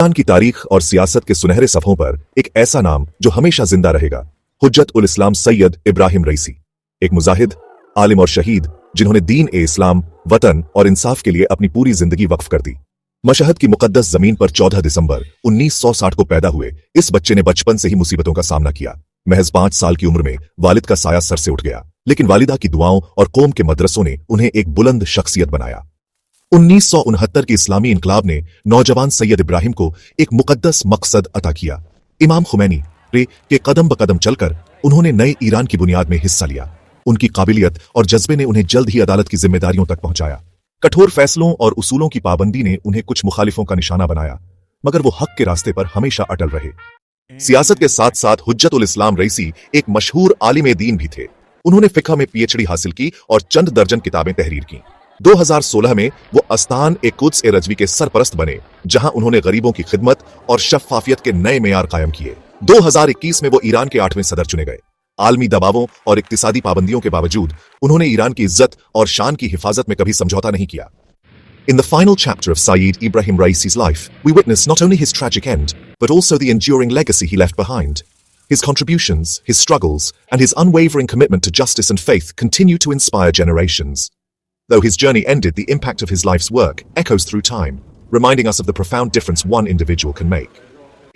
Iran की तारीख और सियासत के सुनहरे सफ़ों पर एक ऐसा नाम जो हमेशा जिंदा रहेगा, हुज्जत उल इस्लाम सैयद इब्राहिम रईसी। एक मुजाहिद, आलिम और शहीद जिन्होंने दीन ए इस्लाम, वतन और इंसाफ के लिए अपनी पूरी जिंदगी वक्फ कर दी। मशहद की मुकद्दस जमीन पर 14 दिसंबर 1960 को पैदा हुए इस बच्चे ने बचपन से ही मुसीबतों का सामना किया। महज 5 साल की उम्र में वालिद का साया सर से उठ गया, लेकिन वालिदा की दुआओं और कौम के मदरसों ने उन्हें एक बुलंद शख्सियत बनाया। 1969 की इस्लामी इनकलाब ने नौजवान सैयद इब्राहिम को एक मुकद्दस मकसद अता किया। इमाम खुमैनी के कदम ब कदम चलकर उन्होंने नए ईरान की बुनियाद में हिस्सा लिया। उनकी काबिलियत और जज्बे ने उन्हें जल्द ही अदालत की जिम्मेदारियों तक पहुंचाया। कठोर फैसलों और उसूलों की पाबंदी ने उन्हें कुछ मुखालिफों का निशाना बनाया, मगर वो हक के रास्ते पर हमेशा अटल रहे। सियासत के साथ साथ हुज्जत उल इस्लाम रईसी एक मशहूर आलिम दीन भी थे। उन्होंने फिक़ह में PhD हासिल की और चंद दर्जन किताबें तहरीर की। 2016 में वो अस्तान ए कुद्स ए रजवी के सरपरस्त बने, जहां उन्होंने गरीबों की खिदमत और शफ़ाफियत के नए मेयार कायम किए। 2021 में वो ईरान के 8वें सदर चुने गए। आलमी दबावों और इक्तिसादी पाबंदियों के बावजूद उन्होंने ईरान की इज्जत और शान की हिफाजत में कभी समझौता नहीं किया। In the final chapter of Sayyid Ibrahim Raisi's life, we witness not only his tragic end, but also the enduring legacy he left behind. His contributions, his struggles, and his unwavering commitment to justice and faith continue to inspire generations. Though his journey ended, the impact of his life's work echoes through time, reminding us of the profound difference one individual can make.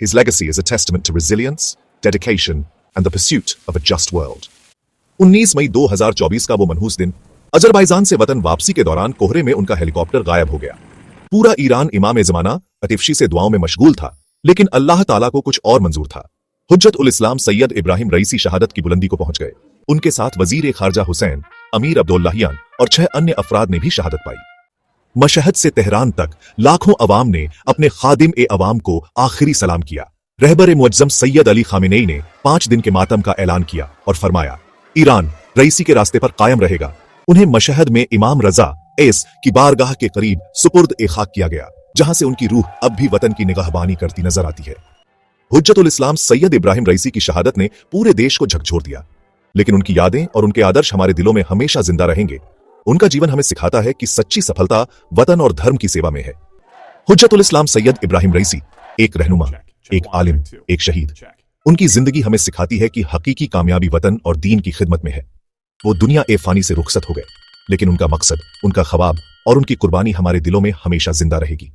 His legacy is a testament to resilience, dedication, and the pursuit of a just world. 19 मई 2024 का वो मनहूस दिन, Azerbaijan से वतन वापसी के दौरान कोहरे में उनका हेलीकॉप्टर गायब हो गया। पूरा ईरान इमाम ज़माना अतिफ्शी से दुआओं में मशगूल था, लेकिन अल्लाह ताला को कुछ और मंजूर था। हुज्जत उल इस्लाम सैयद इब्राहिम रईसी शहादत की बुलंदी को पहुंच गए। उनके साथ वजीर खारजा हुसैन, अमीर अब्दुल्लाहियान और 6 अन्य अफराद ने भी शहादत पाई। मशहद से तेहरान तक लाखों अवाम ने अपने खादिम ए अवाम को आखिरी सलाम किया। रहबर मुअज्जम सैयद अली खामेनेई ने 5 दिन के मातम का ऐलान किया और फरमाया, ईरान रईसी के रास्ते पर कायम रहेगा। उन्हें मशहद में इमाम रजा एस की बारगाह के करीब सुपुर्द ए खाक किया गया, जहां से उनकी रूह अब भी वतन की निगाहबानी करती नजर आती है। हुज्जत उल इस्लाम सैयद इब्राहिम रईसी की शहादत ने पूरे देश को झकझोर दिया, लेकिन उनकी यादें और उनके आदर्श हमारे दिलों में हमेशा जिंदा रहेंगे। उनका जीवन हमें सिखाता है कि सच्ची सफलता वतन और धर्म की सेवा में है। हुज्जत उल इस्लाम सैयद इब्राहिम रईसी एक रहनुमा, एक आलिम, एक शहीद। उनकी जिंदगी हमें सिखाती है कि हकीकी कामयाबी वतन और दीन की खिदमत में है। वो दुनिया ए फानी से रुखसत हो गए, लेकिन उनका मकसद, उनका ख्वाब और उनकी कुर्बानी हमारे दिलों में हमेशा जिंदा रहेगी।